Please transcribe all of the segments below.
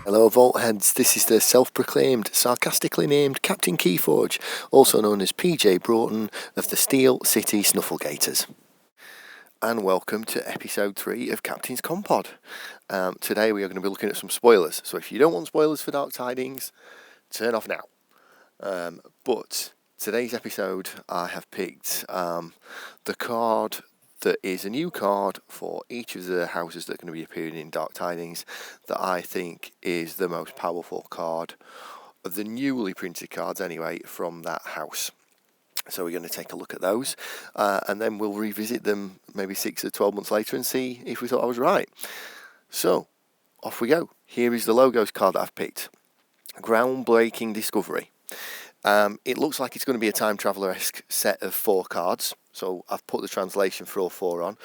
Hello Vault Heads, this is the self-proclaimed, sarcastically named Captain KeyForge, also known as PJ Broughton of the Steel City Snufflegators. And welcome to episode 3 of Captain's Commpod. Today we are going to be looking at some spoilers, so if you don't want spoilers for Dark Tidings, turn off now. But today's episode I have picked the card that is a new card for each of the houses that are going to be appearing in Dark Tidings that I think is the most powerful card of the newly printed cards anyway from that house. So we're going to take a look at those and then we'll revisit them maybe 6 or 12 months later and see if we thought I was right. So off we go. Here is the Logos card that I've picked. Groundbreaking Discovery. It looks like it's going to be a time traveller-esque set of 4 cards. So I've put the translation for all 4 on.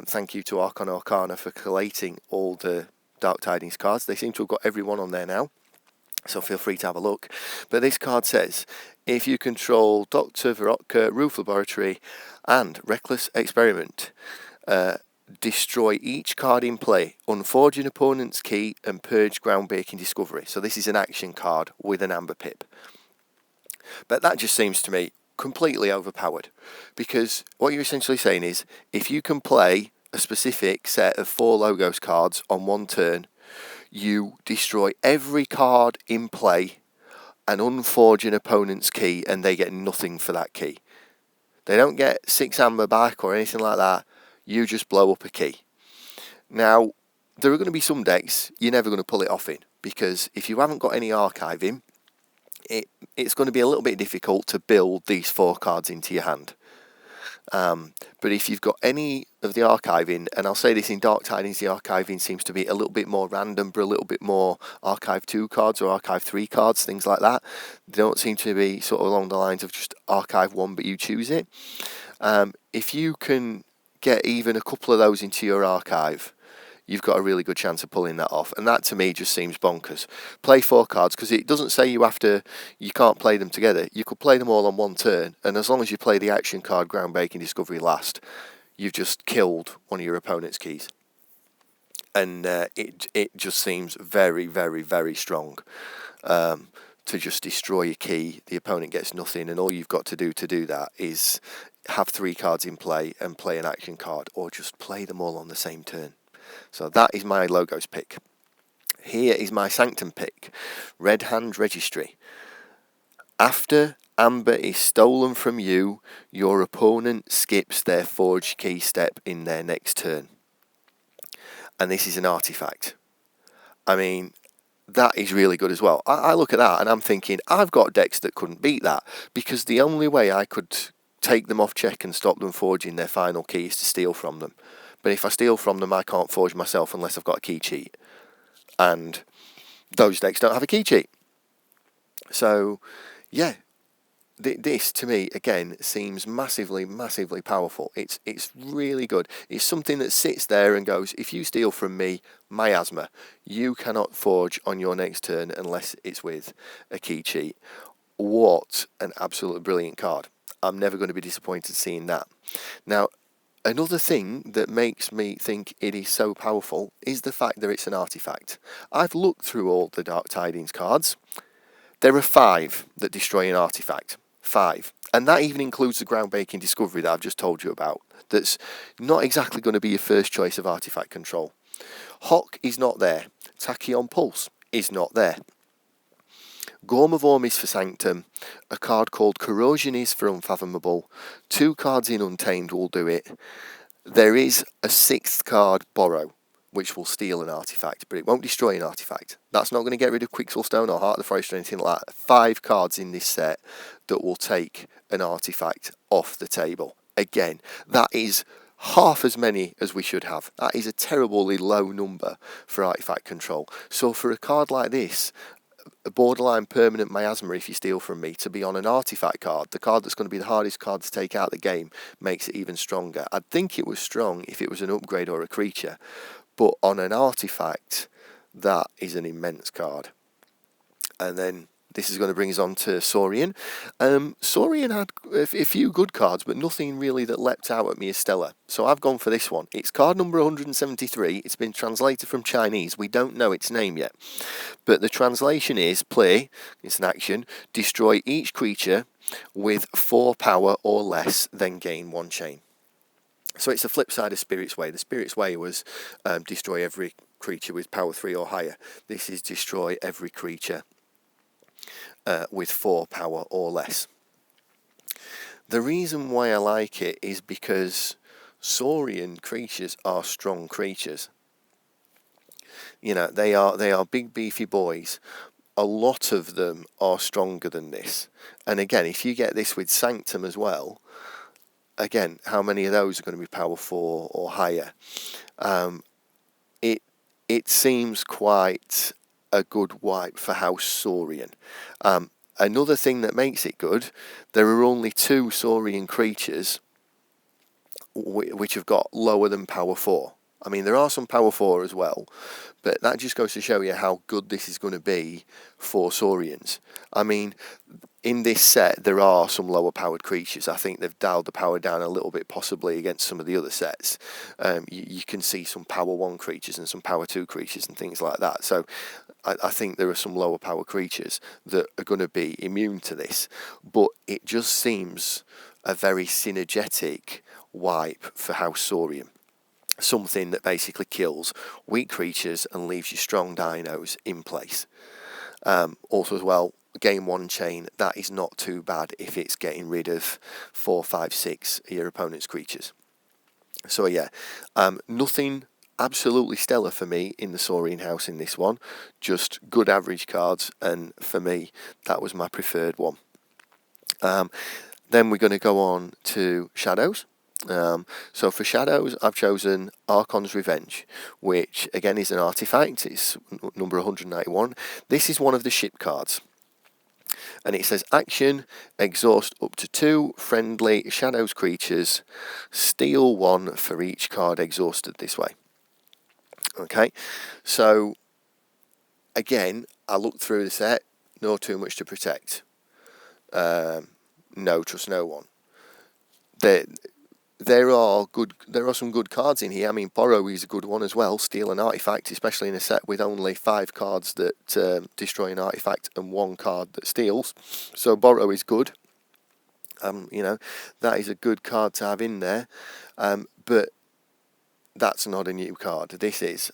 Thank you to Archon Arcana for collating all the Dark Tidings cards. They seem to have got every one on there now, so feel free to have a look. But this card says, if you control Dr. Verotka, Roof Laboratory, and Reckless Experiment, destroy each card in play, unforge an opponent's key, and purge Groundbreaking Discovery. So this is an action card with an amber pip. But that just seems to me completely overpowered, because what you're essentially saying is if you can play a specific set of 4 Logos cards on one turn, you destroy every card in play and unforge an opponent's key, and they get nothing for that key. They don't get 6 amber back or anything like that. You just blow up a key. Now, there are going to be some decks you're never going to pull it off in, because if you haven't got any archiving, it's going to be a little bit difficult to build these 4 cards into your hand. But if you've got any of the archiving, and I'll say this in Dark Tidings, the archiving seems to be a little bit more random, but a little bit more Archive 2 cards or Archive 3 cards, things like that. They don't seem to be sort of along the lines of just Archive 1, but you choose it. If you can get even a couple of those into your archive, you've got a really good chance of pulling that off. And that to me just seems bonkers. Play 4 cards, because it doesn't say you can't play them together. You could play them all on one turn, and as long as you play the action card Groundbreaking Discovery last, you've just killed one of your opponent's keys. And it just seems very, very, very strong to just destroy your key. The opponent gets nothing, and all you've got to do that is have 3 cards in play and play an action card, or just play them all on the same turn. So that is my Logos pick. Here is my Sanctum pick. Red Hand Registry. After amber is stolen from you, your opponent skips their forged key step in their next turn. And this is an artifact. I mean, that is really good as well. I look at that and I'm thinking, I've got decks that couldn't beat that, because the only way I could take them off check and stop them forging their final key is to steal from them. But if I steal from them, I can't forge myself unless I've got a key cheat. And those decks don't have a key cheat. So, yeah, this to me, again, seems massively, massively powerful. It's really good. It's something that sits there and goes, if you steal from me, miasma, you cannot forge on your next turn unless it's with a key cheat. What an absolutely brilliant card. I'm never going to be disappointed seeing that. Now, another thing that makes me think it is so powerful is the fact that it's an artifact. I've looked through all the Dark Tidings cards. There are 5 that destroy an artifact. 5. And that even includes the Groundbreaking Discovery that I've just told you about. That's not exactly going to be your first choice of artifact control. Hawk is not there. Tachyon Pulse is not there. Gorm of Orm is for Sanctum, a card called Corrosion is for Unfathomable, 2 cards in Untamed will do it. There is a 6th card, Borrow, which will steal an artifact, but it won't destroy an artifact. That's not going to get rid of Quixelstone or Heart of the Forest or anything like that. 5 cards in this set that will take an artifact off the table. Again, that is half as many as we should have. That is a terribly low number for artifact control. So for a card like this, a borderline permanent miasma, if you steal from me, to be on an artifact card, the card that's going to be the hardest card to take out of the game, makes it even stronger. I'd think it was strong if it was an upgrade or a creature, but on an artifact, that is an immense card. And then this is going to bring us on to Saurian. Saurian had a few good cards, but nothing really that leapt out at me as stellar. So I've gone for this one. It's card number 173. It's been translated from Chinese. We don't know its name yet. But the translation is play, it's an action, destroy each creature with 4 power or less, then gain 1 chain. So it's the flip side of Spirit's Way. The Spirit's Way was destroy every creature with power 3 or higher. This is destroy every creature with 4 power or less. The reason why I like it is because Saurian creatures are strong creatures. You know, they are big beefy boys. A lot of them are stronger than this. And again, if you get this with Sanctum as well, again, how many of those are going to be power 4 or higher? It seems quite a good wipe for House Saurian. Another thing that makes it good, there are only 2 Saurian creatures which have got lower than power 4. I mean, there are some power 4 as well, but that just goes to show you how good this is going to be for Saurians. I mean, in this set, there are some lower powered creatures. I think they've dialed the power down a little bit, possibly against some of the other sets. You can see some power 1 creatures and some power 2 creatures and things like that. So I think there are some lower power creatures that are going to be immune to this. But it just seems a very synergetic wipe for House Saurian. Something that basically kills weak creatures and leaves you strong dinos in place. Also as well, gain 1 chain, that is not too bad if it's getting rid of 4, 5, 6 of your opponent's creatures. So yeah, nothing absolutely stellar for me in the Saurian house in this one, just good average cards, and for me that was my preferred one. Then we're going to go on to Shadows. So for Shadows, I've chosen Archon's Revenge, which again is an artifact. It's number 191. This is one of the ship cards. And it says action, exhaust up to 2 friendly Shadows creatures, steal 1 for each card exhausted this way. Okay, so again, I looked through the set, no too much to protect. No, trust no one. There are some good cards in here. I mean, Borrow is a good one as well. Steal an artifact, especially in a set with only 5 cards that destroy an artifact and 1 card that steals. So Borrow is good. You know, that is a good card to have in there. But that's not a new card. This is.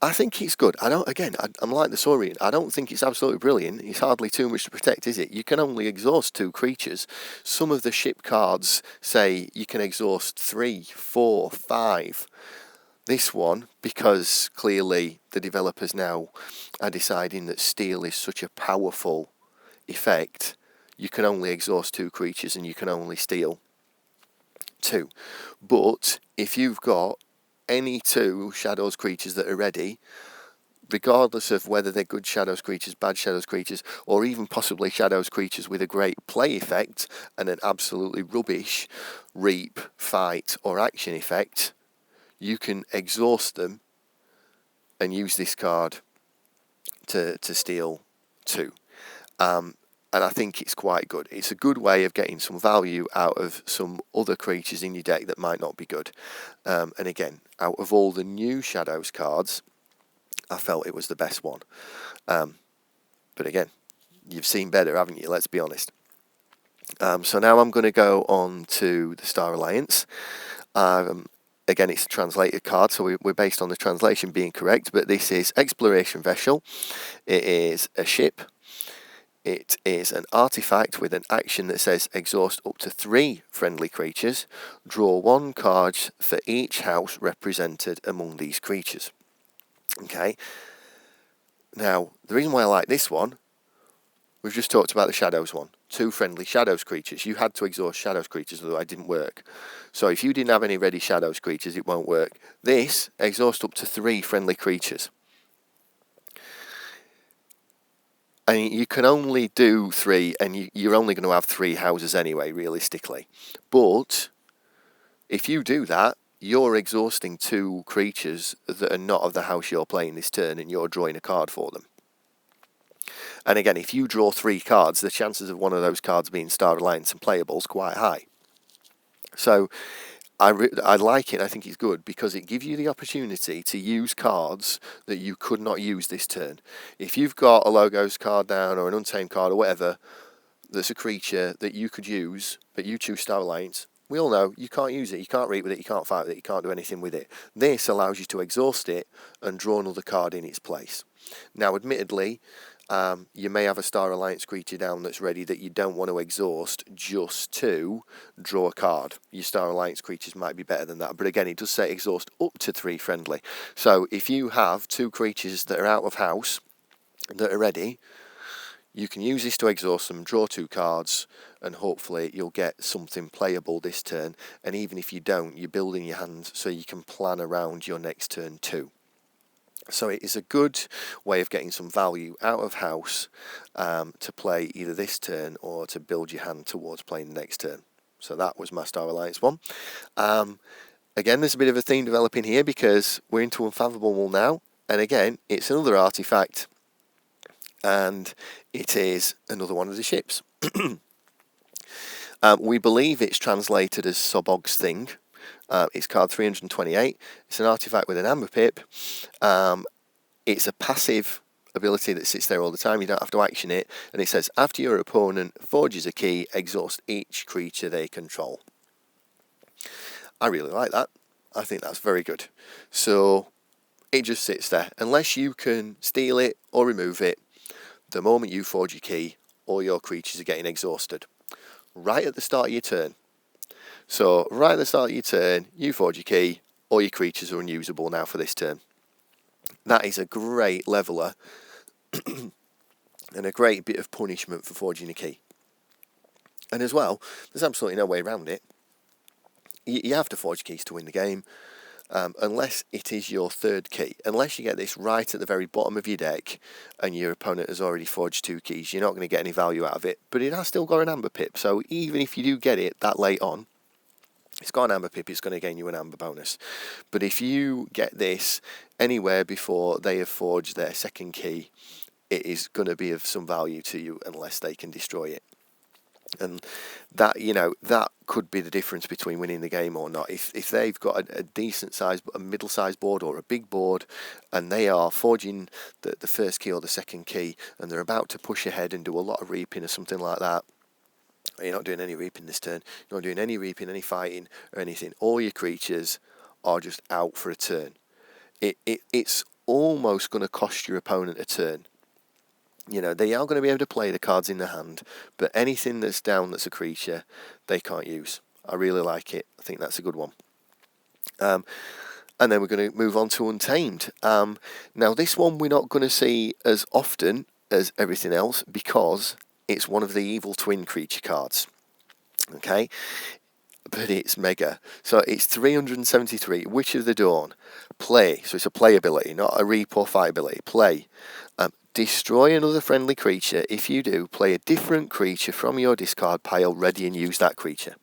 I think it's good. I'm like the Saurian. I don't think it's absolutely brilliant. It's hardly too much to protect, is it? You can only exhaust 2 creatures. Some of the ship cards say you can exhaust 3, 4, 5. This one, because clearly the developers now are deciding that steal is such a powerful effect, you can only exhaust 2 creatures and you can only steal 2. But if you've got any 2 Shadows creatures that are ready, regardless of whether they're good Shadows creatures, bad Shadows creatures, or even possibly Shadows creatures with a great play effect and an absolutely rubbish reap, fight, or action effect, you can exhaust them and use this card to steal 2. And I think it's quite good. It's a good way of getting some value out of some other creatures in your deck that might not be good. And again, out of all the new Shadows cards, I felt it was the best one. But again, you've seen better, haven't you? Let's be honest. So now I'm going to go on to the Star Alliance. Again, it's a translated card, so we're based on the translation being correct. But this is Exploration Vessel. It is a ship. It is an artifact with an action that says exhaust up to 3 friendly creatures. Draw 1 card for each house represented among these creatures. Okay. Now, the reason why I like this one, we've just talked about the Shadows one. 2 friendly Shadows creatures. You had to exhaust Shadows creatures, otherwise it didn't work. So if you didn't have any ready Shadows creatures, it won't work. This, exhaust up to 3 friendly creatures. And you can only do 3, and you're only going to have 3 houses anyway, realistically. But if you do that, you're exhausting 2 creatures that are not of the house you're playing this turn, and you're drawing a card for them. And again, if you draw 3 cards, the chances of one of those cards being Star Alliance and playable is quite high. So I like it. I think it's good because it gives you the opportunity to use cards that you could not use this turn. If you've got a Logos card down or an Untamed card or whatever that's a creature that you could use, but you choose Star Alliance, we all know you can't use it, you can't reap with it, you can't fight with it, you can't do anything with it. This allows you to exhaust it and draw another card in its place. Now, admittedly, you may have a Star Alliance creature down that's ready that you don't want to exhaust just to draw a card. Your Star Alliance creatures might be better than that, but again, it does say exhaust up to 3 friendly. So if you have 2 creatures that are out of house that are ready, you can use this to exhaust them, draw 2 cards, and hopefully you'll get something playable this turn. And even if you don't, you're building your hand so you can plan around your next turn too. So it is a good way of getting some value out of house to play either this turn or to build your hand towards playing the next turn. So that was my Star Alliance one. Again, there's a bit of a theme developing here because we're into Unfathomable now. And again, it's another artifact. And it is another one of the ships. We believe it's translated as Sobog's Thing. It's card 328. It's an artifact with an amber pip. It's a passive ability that sits there all the time. You don't have to action it. And it says, after your opponent forges a key, exhaust each creature they control. I really like that. I think that's very good. So it just sits there. Unless you can steal it or remove it, the moment you forge your key, all your creatures are getting exhausted. Right at the start of your turn. So, right at the start of your turn, you forge your key, all your creatures are unusable now for this turn. That is a great leveler and a great bit of punishment for forging a key. And as well, there's absolutely no way around it. You have to forge keys to win the game, unless it is your 3rd key. Unless you get this right at the very bottom of your deck and your opponent has already forged 2 keys, you're not going to get any value out of it. But it has still got an amber pip, so even if you do get it that late on, it's got an amber pip, it's going to gain you an amber bonus. But if you get this anywhere before they have forged their 2nd key, it is going to be of some value to you unless they can destroy it. And that, that could be the difference between winning the game or not. If they've got a decent size, a middle sized board or a big board, and they are forging the 1st key or the 2nd key, and they're about to push ahead and do a lot of reaping or something like that, you're not doing any reaping this turn, you're not doing any reaping, any fighting or anything, all your creatures are just out for a turn. It's almost going to cost your opponent a turn. They are going to be able to play the cards in their hand, but anything that's down that's a creature, they can't use. I really like it. I think that's a good one. And then we're going to move on to Untamed. Now, this one we're not going to see as often as everything else because it's one of the evil twin creature cards. Okay? But it's mega. So it's 373. Witch of the Dawn. Play. So it's a play ability, not a reap or fight ability. Play. Destroy another friendly creature. If you do, play a different creature from your discard pile ready and use that creature.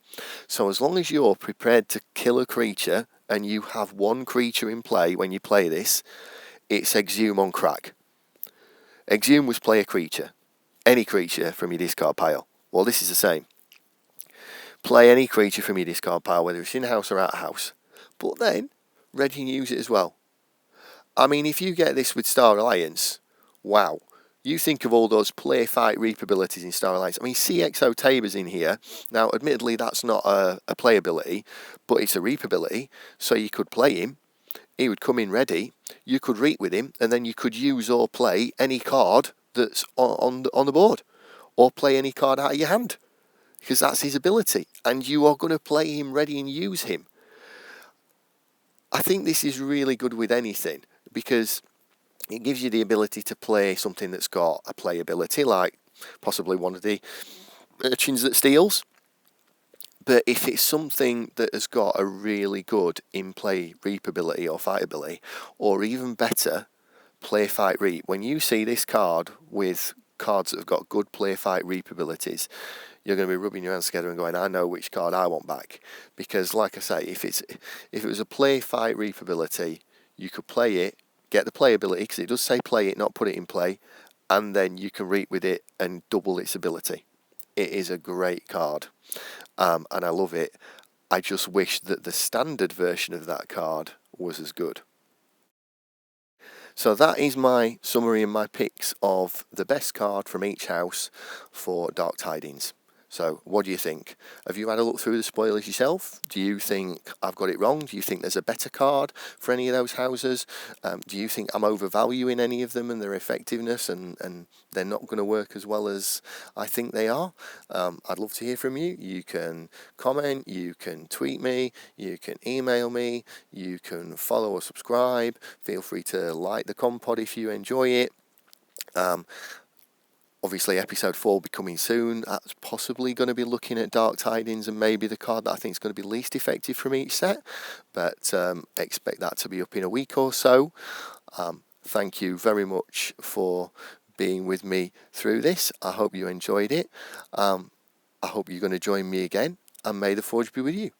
So as long as you're prepared to kill a creature and you have 1 creature in play when you play this, it's Exhume on crack. Exhume was play a creature. Any creature from your discard pile. Well, this is the same. Play any creature from your discard pile, whether it's in-house or out-of-house. But then, ready and use it as well. I mean, if you get this with Star Alliance, wow. You think of all those play, fight, reap abilities in Star Alliance. I mean, CXO Tabor's in here. Now, admittedly, that's not a play ability, but it's a reap ability. So you could play him. He would come in ready. You could reap with him, and then you could use or play any card that's on the board. Or play any card out of your hand. Because that's his ability. And you are going to play him ready and use him. I think this is really good with anything. Because it gives you the ability to play something that's got a playability, like possibly one of the urchins that steals. But if it's something that has got a really good in-play reap ability or fight ability, or even better, play, fight, reap, when you see this card with cards that have got good play, fight, reap abilities, you're going to be rubbing your hands together and going, I know which card I want back. Because, like I say, if it was a play, fight, reap ability, you could play it, get the playability, because it does say play it, not put it in play, and then you can reap with it and double its ability. It is a great card, and I love it. I just wish that the standard version of that card was as good. So that is my summary and my picks of the best card from each house for Dark Tidings. So what do you think? Have you had a look through the spoilers yourself? Do you think I've got it wrong? Do you think there's a better card for any of those houses? Do you think I'm overvaluing any of them and their effectiveness, and they're not going to work as well as I think they are? I'd love to hear from you. You can comment, you can tweet me, you can email me, you can follow or subscribe. Feel free to like the Commpod if you enjoy it. Obviously, episode 4 will be coming soon. That's possibly going to be looking at Dark Tidings and maybe the card that I think is going to be least effective from each set. But expect that to be up in a week or so. Thank you very much for being with me through this. I hope you enjoyed it. I hope you're going to join me again. And may the Forge be with you.